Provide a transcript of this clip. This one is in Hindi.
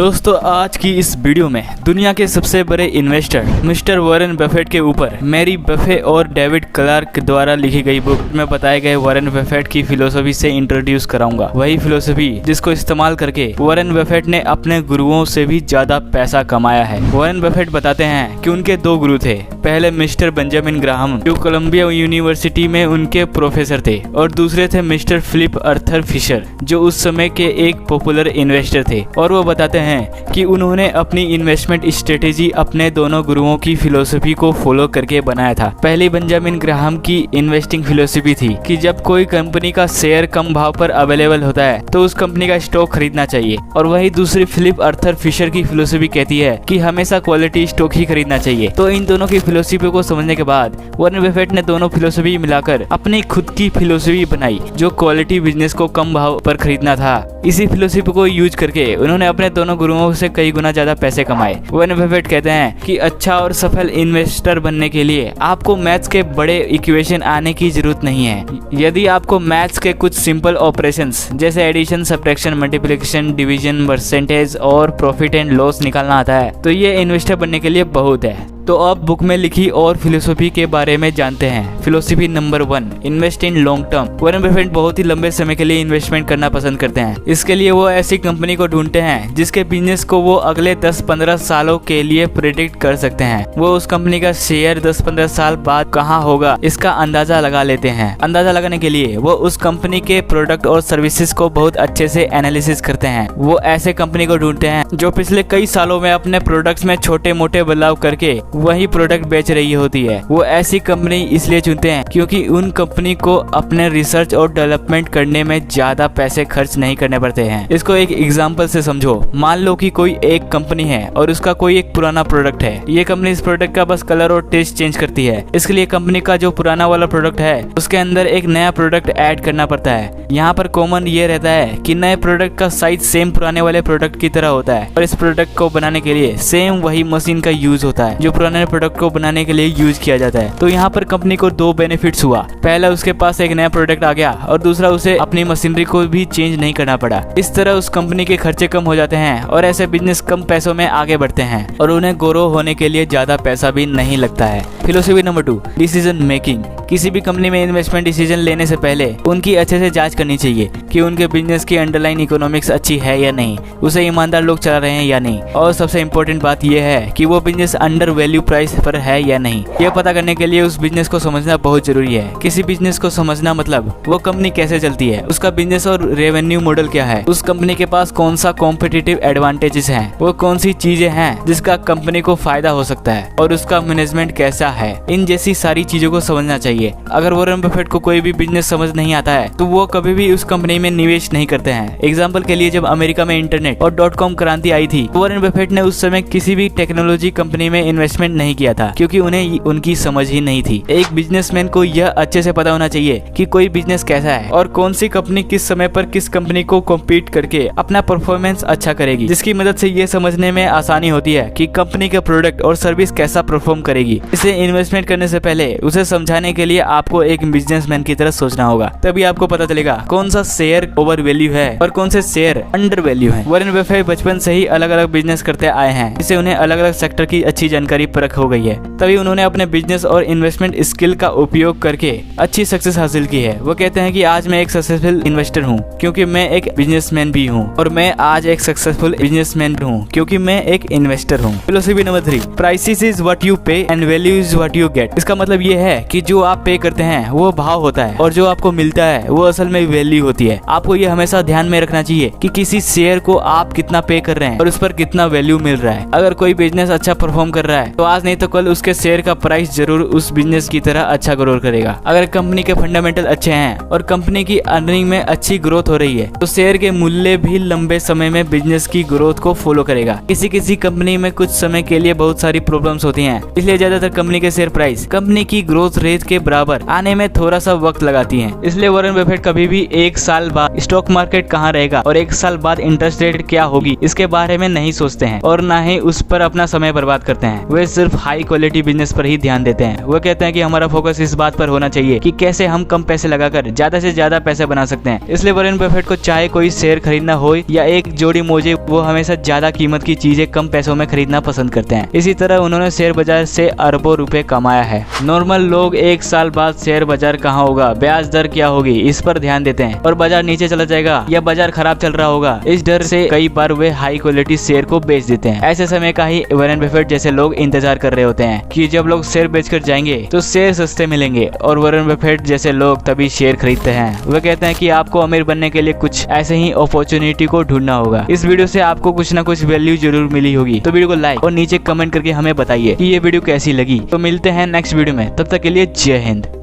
दोस्तों आज की इस वीडियो में दुनिया के सबसे बड़े इन्वेस्टर मिस्टर वॉरेन बफेट के ऊपर मैरी बफे और डेविड क्लार्क द्वारा लिखी गई बुक में बताए गए वॉरेन बफेट की फिलोसफी से इंट्रोड्यूस कराऊंगा। वही फिलोसफी जिसको इस्तेमाल करके वॉरेन बफेट ने अपने गुरुओं से भी ज्यादा पैसा कमाया है। वॉरेन बफेट बताते हैं कि उनके दो गुरु थे। पहले मिस्टर बेंजामिन ग्राहम जो कोलंबिया यूनिवर्सिटी में उनके प्रोफेसर थे और दूसरे थे मिस्टर फिलिप आर्थर फिशर जो उस समय के एक पॉपुलर इन्वेस्टर थे। और वो बताते हैं कि उन्होंने अपनी इन्वेस्टमेंट स्ट्रेटेजी अपने दोनों गुरुओं की फिलोसफी को फॉलो करके बनाया था। पहली बेंजामिन ग्राहम की इन्वेस्टिंग फिलोसफी थी कि जब कोई कंपनी का शेयर कम भाव पर अवेलेबल होता है तो उस कंपनी का स्टॉक खरीदना चाहिए। और वही दूसरी फिलिप आर्थर फिशर की फिलोसफी कहती है कि हमेशा क्वालिटी स्टॉक ही खरीदना चाहिए। तो इन दोनों की फिलोसफी को समझने के बाद वॉरेन बफेट ने दोनों फिलोसफी मिलाकर अपनी खुद की फिलोसफी बनाई जो क्वालिटी बिजनेस को कम भाव पर खरीदना था। इसी फिलोसफी को यूज करके उन्होंने अपने दोनों गुरुओं से कई गुना ज्यादा पैसे कमाए। वॉरेन बफेट कहते हैं कि अच्छा और सफल इन्वेस्टर बनने के लिए आपको मैथ्स के बड़े इक्वेशन आने की जरूरत नहीं है। यदि आपको मैथ्स के कुछ सिंपल ऑपरेशंस जैसे addition, subtraction, multiplication, division, percentage और प्रॉफिट एंड लॉस निकालना आता है तो ये इन्वेस्टर बनने के लिए बहुत है। तो अब बुक में लिखी और फिलोसफी के बारे में जानते हैं। Philosophy number 1, invest in long term. Warren Buffett बहुत ही लंबे समय के लिए इन्वेस्टमेंट करना पसंद करते हैं। इसके लिए वो ऐसी कंपनी को ढूंढते हैं जिसके बिजनेस को वो अगले 10-15 सालों के लिए प्रेडिक्ट कर सकते हैं। वो उस कंपनी का शेयर 10-15 साल बाद कहाँ होगा इसका अंदाजा लगा लेते हैं। अंदाजा लगाने के लिए वो उस कंपनी के प्रोडक्ट और सर्विसेज को बहुत अच्छे से एनालिसिस करते हैं। वो ऐसे कंपनी को ढूंढते हैं जो पिछले कई सालों में अपने प्रोडक्ट्स में छोटे मोटे बदलाव करके वही प्रोडक्ट बेच रही होती है। वो ऐसी कंपनी इसलिए चुनते हैं क्योंकि उन कंपनी को अपने रिसर्च और डेवलपमेंट करने में ज्यादा पैसे खर्च नहीं करने पड़ते हैं। इसको एक एग्जांपल से समझो। मान लो कि कोई एक कंपनी है और उसका कोई एक पुराना प्रोडक्ट है। ये कंपनी इस प्रोडक्ट का बस कलर और टेस्ट चेंज करती है। इसके लिए कंपनी का जो पुराना वाला प्रोडक्ट है उसके अंदर एक नया प्रोडक्ट ऐड करना पड़ता है। यहाँ पर कॉमन ये रहता है कि नए प्रोडक्ट का साइज सेम पुराने वाले प्रोडक्ट की तरह होता है और इस प्रोडक्ट को बनाने के लिए सेम वही मशीन का यूज होता है जो पुराने प्रोडक्ट को बनाने के लिए यूज किया जाता है। तो यहाँ पर कंपनी को दो बेनिफिट्स हुआ। पहला, उसके पास एक नया प्रोडक्ट आ गया और दूसरा, उसे अपनी मशीनरी को भी चेंज नहीं करना पड़ा। इस तरह उस कंपनी के खर्चे कम हो जाते हैं और ऐसे बिजनेस कम पैसों में आगे बढ़ते हैं और उन्हें ग्रो होने के लिए ज्यादा पैसा भी नहीं लगता है। Philosophy number 2, decision making. किसी भी कंपनी में इन्वेस्टमेंट डिसीजन लेने से पहले उनकी अच्छे से जांच करनी चाहिए कि उनके बिजनेस की अंडरलाइन इकोनॉमिक्स अच्छी है या नहीं, उसे ईमानदार लोग चला रहे हैं या नहीं, और सबसे इम्पोर्टेंट बात यह है कि वो बिजनेस अंडर वैल्यू प्राइस पर है या नहीं। यह पता करने के लिए उस बिजनेस को समझना बहुत जरूरी है। किसी बिजनेस को समझना मतलब वो कंपनी कैसे चलती है, उसका बिजनेस और रेवेन्यू मॉडल क्या है, उस कंपनी के पास कौन सा कॉम्पिटिटिव एडवांटेजेस हैं, वो कौन सी चीजें हैं जिसका कंपनी को फायदा हो सकता है और उसका मैनेजमेंट कैसा है। इन जैसी सारी चीजों को समझना चाहिए। अगर वॉरेन बफेट को कोई भी बिजनेस समझ नहीं आता है तो वो कभी भी उस कंपनी में निवेश नहीं करते हैं। एग्जाम्पल के लिए, जब अमेरिका में इंटरनेट और .com क्रांति आई थी, वॉरेन बफेट ने उस समय किसी भी टेक्नोलॉजी कंपनी में इन्वेस्टमेंट नहीं किया था क्योंकि उन्हें उनकी समझ ही नहीं थी। एक बिजनेसमैन को यह अच्छे से पता होना चाहिए कि कोई बिजनेस कैसा है और कौन सी कंपनी किस समय पर किस कंपनी को कॉम्पीट करके अपना परफॉर्मेंस अच्छा करेगी, जिसकी मदद से ये समझने में आसानी होती है कि कंपनी का प्रोडक्ट और सर्विस कैसा परफॉर्म करेगी। इसे इन्वेस्टमेंट करने से पहले उसे समझाने के लिए आपको एक बिजनेसमैन की तरह सोचना होगा। तभी आपको पता चलेगा कौन सा शेयर ओवर वैल्यू है और कौन से शेयर अंडर वैल्यू है। वॉरेन बफेट बचपन से ही अलग अलग बिजनेस करते आए हैं, इससे उन्हें अलग अलग सेक्टर की अच्छी जानकारी परख हो गई है। तभी उन्होंने अपने बिजनेस और इन्वेस्टमेंट स्किल का उपयोग करके अच्छी सक्सेस हासिल की है। वो कहते हैं कि आज मैं एक सक्सेसफुल इन्वेस्टर हूँ क्योंकि मैं एक बिजनेसमैन भी हूँ, और मैं आज एक सक्सेसफुल बिजनेसमैन हूँ क्योंकि मैं एक इन्वेस्टर हूँ। Philosophy number 3, prices is what you pay and value is what you get. इसका मतलब ये है कि जो आप पे करते हैं वो भाव होता है और जो आपको मिलता है वो असल में वैल्यू होती है। आपको ये हमेशा ध्यान में रखना चाहिए कि किसी शेयर को आप कितना पे कर रहे हैं और उस पर कितना वैल्यू मिल रहा है। अगर कोई बिजनेस अच्छा परफॉर्म कर रहा है तो आज नहीं तो कल उसके शेयर का प्राइस जरूर उस बिजनेस की तरह अच्छा ग्रो करेगा। अगर कंपनी के फंडामेंटल अच्छे हैं और कंपनी की अर्निंग में अच्छी ग्रोथ हो रही है तो शेयर के मूल्य भी लंबे समय में बिजनेस की ग्रोथ को फॉलो करेगा। किसी कंपनी में कुछ समय के लिए बहुत सारी प्रॉब्लम्स होती हैं, इसलिए ज्यादातर कंपनी के शेयर प्राइस कंपनी की ग्रोथ रेट के बराबर आने में थोड़ा सा वक्त लगाती हैं। इसलिए वॉरेन बफेट कभी भी एक साल बाद स्टॉक मार्केट कहाँ रहेगा और एक साल बाद इंटरेस्ट रेट क्या होगी इसके बारे में नहीं सोचते हैं और ना ही उस पर अपना समय बर्बाद करते हैं। वे सिर्फ हाई क्वालिटी बिजनेस पर ही ध्यान देते हैं। वो कहते हैं कि हमारा फोकस इस बात पर होना चाहिए कि कैसे हम कम पैसे लगाकर ज्यादा से ज्यादा पैसे बना सकते हैं। इसलिए वॉरेन बफेट को चाहे कोई शेयर खरीदना हो या एक जोड़ी मोजे, वो हमेशा ज्यादा कीमत की चीजें कम पैसों में खरीदना पसंद करते हैं। इसी तरह उन्होंने शेयर बाजार से अरबों रुपए कमाया है। नॉर्मल लोग एक साल बाद शेयर बाजार कहाँ होगा, ब्याज दर क्या होगी, इस पर ध्यान देते हैं और बाजार नीचे चला जाएगा या बाजार खराब चल रहा होगा, इस डर से कई बार वे हाई क्वालिटी शेयर को बेच देते हैं। ऐसे समय का ही वॉरेन बफेट जैसे लोग इंतजार कर रहे होते हैं कि जब लोग शेयर बेचकर जाएंगे तो शेयर सस्ते मिलेंगे और वॉरेन बफेट जैसे लोग तभी शेयर खरीदते हैं। वे कहते हैं कि आपको अमीर बनने के लिए कुछ ऐसे ही अपॉर्चुनिटी को ढूंढना होगा। इस वीडियो से आपको कुछ ना कुछ वैल्यू जरूर मिली होगी, तो वीडियो को लाइक और नीचे कमेंट करके हमें बताइए कि ये वीडियो कैसी लगी। तो मिलते हैं नेक्स्ट वीडियो में, तब तक के लिए जय हिंद।